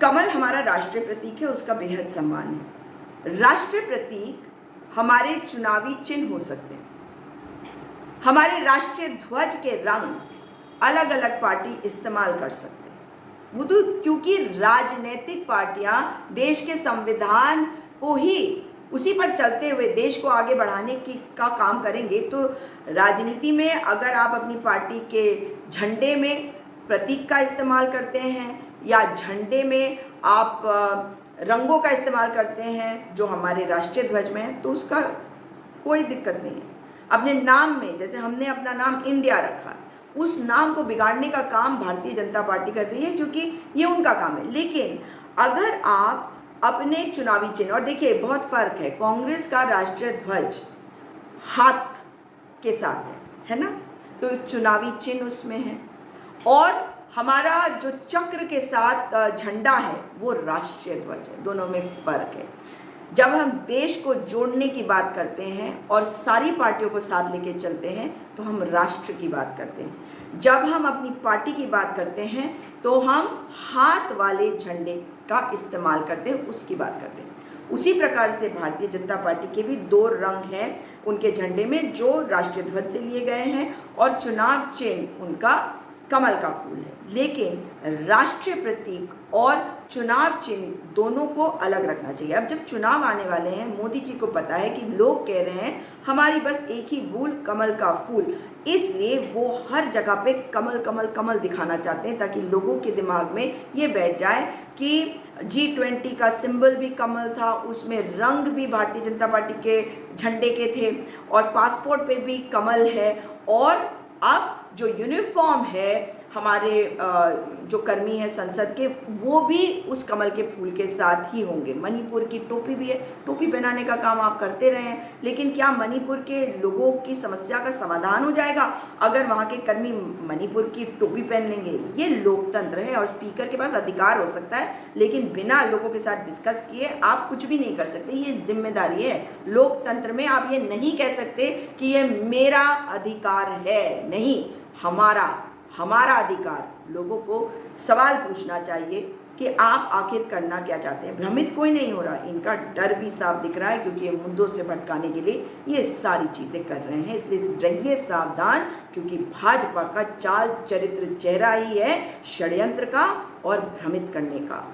कमल हमारा राष्ट्रीय प्रतीक है, उसका बेहद सम्मान है। राष्ट्रीय प्रतीक हमारे चुनावी चिन्ह हो सकते हैं। हमारे राष्ट्रीय ध्वज के रंग अलग अलग पार्टी इस्तेमाल कर सकते हैं। वो तो क्योंकि राजनीतिक पार्टियां देश के संविधान को ही उसी पर चलते हुए देश को आगे बढ़ाने का काम करेंगे, तो राजनीति में अगर आप अपनी पार्टी के झंडे में प्रतीक का इस्तेमाल करते हैं या झंडे में आप रंगों का इस्तेमाल करते हैं जो हमारे राष्ट्रीय ध्वज में है, तो उसका कोई दिक्कत नहीं है। अपने नाम में, जैसे हमने अपना नाम इंडिया रखा, उस नाम को बिगाड़ने का काम भारतीय जनता पार्टी कर रही है, क्योंकि ये उनका काम है। लेकिन अगर आप अपने चुनावी चिन्ह, और देखिए बहुत फर्क है, कांग्रेस का राष्ट्रीय ध्वज हाथ के साथ है ना, तो चुनावी चिन्ह उसमें है, और हमारा जो चक्र के साथ झंडा है वो राष्ट्रीय ध्वज है। दोनों में फर्क है। जब हम देश को जोड़ने की बात करते हैं और सारी पार्टियों को साथ लेके चलते हैं तो हम राष्ट्र की बात करते हैं। जब हम अपनी पार्टी की बात करते हैं तो हम हाथ वाले झंडे का इस्तेमाल करते हैं, उसकी बात करते हैं। उसी प्रकार से भारतीय जनता पार्टी के भी दो रंग हैं उनके झंडे में जो राष्ट्रीय ध्वज से लिए गए हैं, और चुनाव चिन्ह उनका कमल का फूल है। लेकिन राष्ट्रीय प्रतीक और चुनाव चिन्ह दोनों को अलग रखना चाहिए। अब जब चुनाव आने वाले हैं, मोदी जी को पता है कि लोग कह रहे हैं हमारी बस एक ही भूल, कमल का फूल, इसलिए वो हर जगह पे कमल कमल कमल दिखाना चाहते हैं, ताकि लोगों के दिमाग में ये बैठ जाए कि G20 का सिंबल भी कमल था, उसमें रंग भी भारतीय जनता पार्टी के झंडे के थे, और पासपोर्ट पे भी कमल है, और अब जो यूनिफॉर्म है हमारे जो कर्मी हैं संसद के, वो भी उस कमल के फूल के साथ ही होंगे। मणिपुर की टोपी भी है, टोपी पहनाने का काम आप करते रहे हैं, लेकिन क्या मणिपुर के लोगों की समस्या का समाधान हो जाएगा अगर वहाँ के कर्मी मणिपुर की टोपी पहन लेंगे? ये लोकतंत्र है और स्पीकर के पास अधिकार हो सकता है, लेकिन बिना लोगों के साथ डिस्कस किए आप कुछ भी नहीं कर सकते। ये जिम्मेदारी है लोकतंत्र में। आप ये नहीं कह सकते कि ये मेरा अधिकार है, नहीं, हमारा अधिकार। लोगों को सवाल पूछना चाहिए कि आप आखिर करना क्या चाहते हैं। भ्रमित कोई नहीं हो रहा, इनका डर भी साफ दिख रहा है, क्योंकि ये मुद्दों से भटकाने के लिए ये सारी चीज़ें कर रहे हैं। इसलिए रहिए सावधान, क्योंकि भाजपा का चाल चरित्र चेहरा ही है षड्यंत्र का और भ्रमित करने का।